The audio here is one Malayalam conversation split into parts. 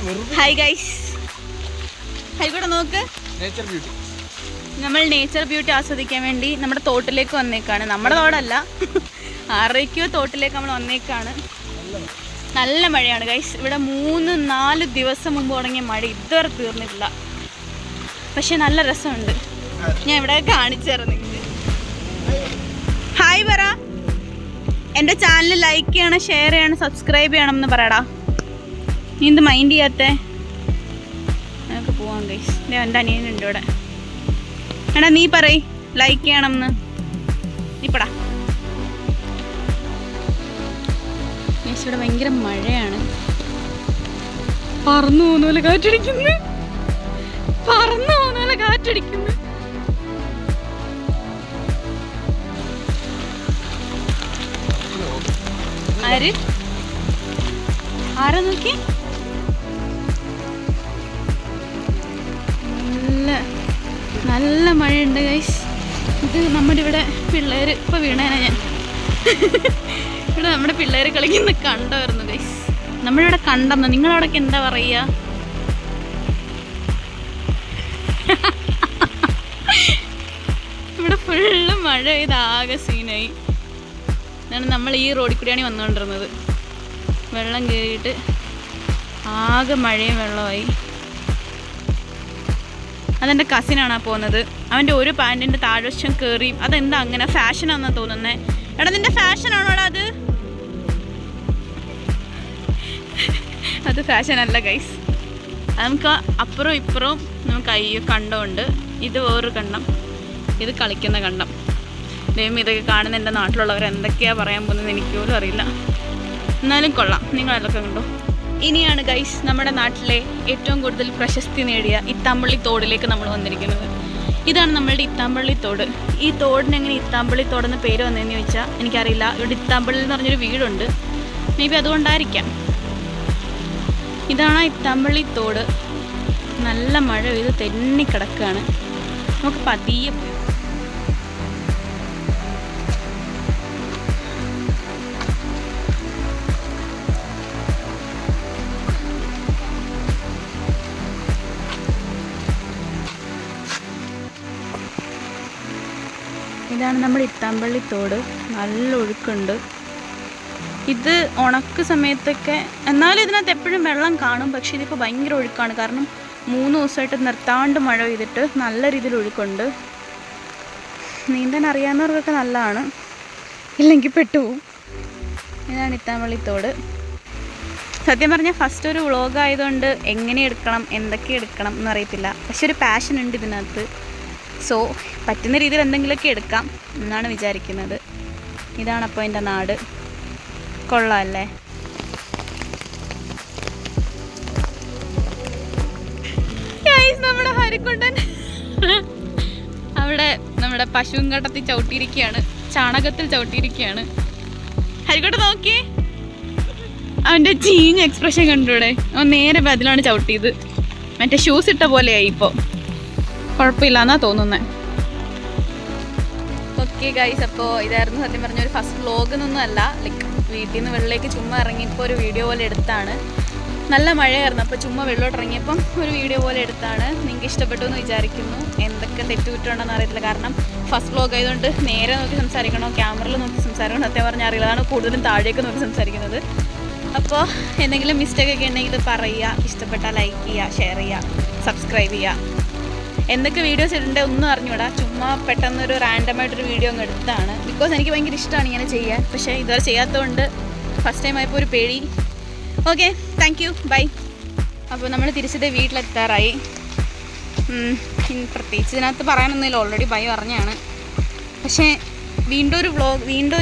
ഹായ് ഗൈസ്, ഹൈക്കോട്ടെ നോക്ക്. നമ്മൾ നേച്ചർ ബ്യൂട്ടി ആസ്വദിക്കാൻ വേണ്ടി നമ്മുടെ തോട്ടിലേക്ക് വന്നേക്കാണ്. നമ്മുടെ തോടല്ല, ആറരയ്ക്കോ തോട്ടിലേക്ക് നമ്മൾ വന്നേക്കാണ്. നല്ല മഴയാണ് ഗൈസ്. ഇവിടെ 3-4 ദിവസം മുമ്പ് തുടങ്ങിയ മഴ ഇതുവരെ തീർന്നിട്ടില്ല. പക്ഷെ നല്ല രസമുണ്ട്. ഞാൻ ഇവിടെ കാണിച്ചു തരുന്നു. ഹായ് പറ. എൻ്റെ ചാനൽ ലൈക്ക് ചെയ്യണം, ഷെയർ ചെയ്യണം, സബ്സ്ക്രൈബ് ചെയ്യണം എന്ന് പറയടാ. നീ എന്ത് മൈൻഡ് ചെയ്യാത്തേ? നമുക്ക് പോവാം ഗൈസ്. എൻ്റെ അനിയനുണ്ട് ഇവിടെ. എടാ നീ പറയ് ലൈക്ക് ചെയ്യണം എന്ന്. ഇപ്പടാ ഗൈസ്, ഇവിടെ ഭയങ്കര മഴയാണ്. പറന്നു പോകുന്ന പോലെ കാറ്റടിക്കുന്നു. ആരാ നോക്കി? നല്ല മഴയുണ്ട് ഗൈസ്. ഇത് നമ്മുടെ ഇവിടെ പിള്ളേർ ഇപ്പൊ വീണേനാ ഞാൻ. ഇവിടെ നമ്മുടെ പിള്ളേർ കളിക്കുന്ന കണ്ടമായിരുന്നു ഗൈസ്. നമ്മളിവിടെ കണ്ടെന്ന്, നിങ്ങളവിടൊക്കെ എന്താ പറയുക? ഇവിടെ ഫുള്ള് മഴ പെയ്ത് ആകെ സീനായി. നമ്മൾ ഈ റോഡിൽ കൂടിയാണ് വന്നുകൊണ്ടിരുന്നത്. വെള്ളം കയറിയിട്ട് ആകെ മഴയും വെള്ളമായി. അതെൻ്റെ കസിനാണ് പോകുന്നത്. അവൻ്റെ ഒരു പാൻറ്റിൻ്റെ താഴ്വശം കയറിയും. അതെന്താ അങ്ങനെ ഫാഷനാണെന്നാണ് തോന്നുന്നത്. എടാ നിൻ്റെ ഫാഷനാണോടാ അത്? അത് ഫാഷനല്ല ഗൈസ്. നമുക്ക് അപ്പുറവും ഇപ്പുറവും നമുക്ക് അയ്യോ കണ്ടമുണ്ട്. ഇത് വേറൊരു കണ്ടം, ഇത് കളിക്കുന്ന കണ്ടം. ദൈവം ഇതൊക്കെ കാണുന്ന എൻ്റെ നാട്ടിലുള്ളവർ എന്തൊക്കെയാണ് പറയാൻ പോകുന്നത് എനിക്ക് പോലും അറിയില്ല. എന്നാലും കൊള്ളാം, നിങ്ങളതൊക്കെ കണ്ടോ. ഇനിയാണ് ഗൈസ് നമ്മുടെ നാട്ടിലെ ഏറ്റവും കൂടുതൽ പ്രശസ്തി നേടിയ ഇത്താമ്പള്ളി തോടിലേക്ക് നമ്മൾ വന്നിരിക്കുന്നത്. ഇതാണ് നമ്മളുടെ ഇത്താമ്പള്ളി തോട്. ഈ തോടിന് എങ്ങനെ ഇത്താമ്പള്ളി തോടെന്ന് പേര് വന്നതെന്ന് ചോദിച്ചാൽ എനിക്കറിയില്ല. ഇവിടെ ഇത്താമ്പള്ളി എന്ന് പറഞ്ഞൊരു വീടുണ്ട്, മേ ബി അതുകൊണ്ടായിരിക്കാം. ഇതാണ് ഇത്താമ്പള്ളി തോട്. നല്ല മഴ പെയ്ത് തെന്നിക്കിടക്കുകയാണ്. നമുക്ക് പതിയെ ഇതാണ് നമ്മുടെ ഇത്താമ്പള്ളി തോട്. നല്ല ഒഴുക്കുണ്ട്. ഇത് ഉണക്ക് സമയത്തൊക്കെ, എന്നാലും ഇതിനകത്ത് എപ്പോഴും വെള്ളം കാണും. പക്ഷേ ഇതിപ്പോൾ ഭയങ്കര ഒഴുക്കാണ്. കാരണം 3 ദിവസമായിട്ട് നിർത്താണ്ട് മഴ പെയ്തിട്ട് നല്ല രീതിയിൽ ഒഴുക്കുണ്ട്. നീന്താൻ അറിയാവുന്നവർക്കൊക്കെ നല്ലതാണ്, ഇല്ലെങ്കിൽ പെട്ടുപോകും. ഇതാണ് ഇത്താമ്പള്ളി തോട്. സത്യം പറഞ്ഞാൽ ഫസ്റ്റ് ഒരു വ്ളോഗ് ആയതുകൊണ്ട് എങ്ങനെ എടുക്കണം എന്തൊക്കെ എടുക്കണം എന്നറിയത്തില്ല. പക്ഷെ ഒരു പാഷൻ ഉണ്ട് ഇതിനകത്ത്. സോ പറ്റുന്ന രീതിയിൽ എന്തെങ്കിലുമൊക്കെ എടുക്കാം എന്നാണ് വിചാരിക്കുന്നത്. ഇതാണ് അപ്പോൾ എൻ്റെ നാട്. കൊള്ളാമല്ലേ? നമ്മുടെ ഹരിക്കുണ്ടൻ അവിടെ നമ്മുടെ പശുവും കട്ടത്തിൽ ചവിട്ടിയിരിക്കുകയാണ്, ചാണകത്തിൽ ചവിട്ടിയിരിക്കുകയാണ്. ഹരിക്കോട്ടെ നോക്കിയേ, അവൻ്റെ ചീഞ്ഞ എക്സ്പ്രഷൻ കണ്ടൂടെ? അവൻ നേരെ ബതിലാണ് ചവിട്ടിയത്. മറ്റേ ഷൂസ് ഇട്ട പോലെയായി. ഇപ്പോൾ കുഴപ്പമില്ലാന്നാ തോന്നുന്നത്. ഓക്കെ ഗൈസ്, അപ്പോൾ ഇതായിരുന്നു സത്യം പറഞ്ഞൊരു ഫസ്റ്റ് വ്ളോഗൊന്നും അല്ല. ലൈക്ക് വീട്ടിൽ നിന്ന് വെള്ളത്തിലേക്ക് ചുമ്മാ ഇറങ്ങിയപ്പോൾ ഒരു വീഡിയോ പോലെ എടുത്താണ്. നല്ല മഴയായിരുന്നു, അപ്പോൾ ചുമ്മാ വെള്ളോട്ട് ഇറങ്ങിയപ്പം ഒരു വീഡിയോ പോലെ എടുത്താണ്. നിങ്ങൾക്ക് ഇഷ്ടപ്പെട്ടു എന്ന് വിചാരിക്കുന്നു. എന്തൊക്കെ തെറ്റുകുറ്റുണ്ടെന്ന് അറിയത്തില്ല. കാരണം ഫസ്റ്റ് വ്ളോഗ് ആയതുകൊണ്ട് നേരെ നോക്കി സംസാരിക്കണോ ക്യാമറയിൽ നോക്കി സംസാരിക്കണോ സത്യം പറഞ്ഞാൽ അറിയില്ല. അതാണ് കൂടുതലും താഴേക്ക് നോക്കി സംസാരിക്കുന്നത്. അപ്പോൾ എന്തെങ്കിലും മിസ്റ്റേക്കൊക്കെ ഉണ്ടെങ്കിൽ പറയുക. ഇഷ്ടപ്പെട്ടാൽ ലൈക്ക് ചെയ്യുക, ഷെയർ ചെയ്യുക, സബ്സ്ക്രൈബ് ചെയ്യുക. എന്തൊക്കെ വീഡിയോസ് ഇടണ്ടേ ഒന്നും അറിഞ്ഞൂടാ. ചുമ്മാ പെട്ടെന്നൊരു റാൻഡമായിട്ടൊരു വീഡിയോ അങ്ങ് എടുത്താണ്. ബിക്കോസ് എനിക്ക് ഭയങ്കര ഇഷ്ടമാണ് ഇങ്ങനെ ചെയ്യാൻ. പക്ഷേ ഇതുവരെ ചെയ്യാത്തതുകൊണ്ട് ഫസ്റ്റ് ടൈം ആയപ്പോൾ ഒരു പേടി. Okay, thank you, bye. അപ്പോൾ നമ്മൾ തിരിച്ചത് വീട്ടിലെത്താറായി. പ്രത്യേകിച്ച് ഇതിനകത്ത് പറയാനൊന്നുമില്ല, ഓൾറെഡി ബൈ പറഞ്ഞാണ്. പക്ഷേ വീണ്ടും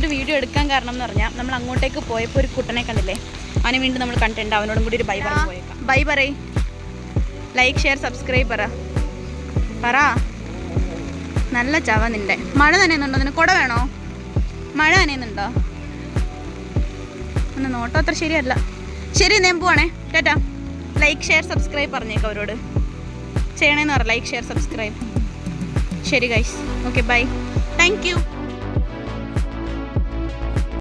ഒരു വീഡിയോ എടുക്കാൻ കാരണം എന്ന് പറഞ്ഞാൽ നമ്മൾ അങ്ങോട്ടേക്ക് പോയപ്പോൾ ഒരു കുട്ടനെ കണ്ടില്ലേ, അവനെ വീണ്ടും നമ്മൾ കണ്ടിട്ടുണ്ട്. അവനോടും കൂടി ഒരു ബൈ പറഞ്ഞു പോയേക്കാം. ബൈ പറയ്, ലൈക്ക് ഷെയർ സബ്സ്ക്രൈബ് പറ. നല്ല ചവ നിൻ്റെ. മഴ നനയുന്നുണ്ടോ? നിനക്ക് കുട വേണോ? മഴ നനയുന്നുണ്ടോ? ഒന്ന് നോട്ടോ അത്ര ശരിയല്ല. ശരി, ഞാൻ പോവാണേ. കേട്ടാ, ലൈക്ക് ഷെയർ സബ്സ്ക്രൈബ് പറഞ്ഞേക്കാം അവരോട്. ചെയ്യണേന്ന് പറ, ലൈക്ക് ഷെയർ സബ്സ്ക്രൈബ്. ശരി guys, okay bye, thank you.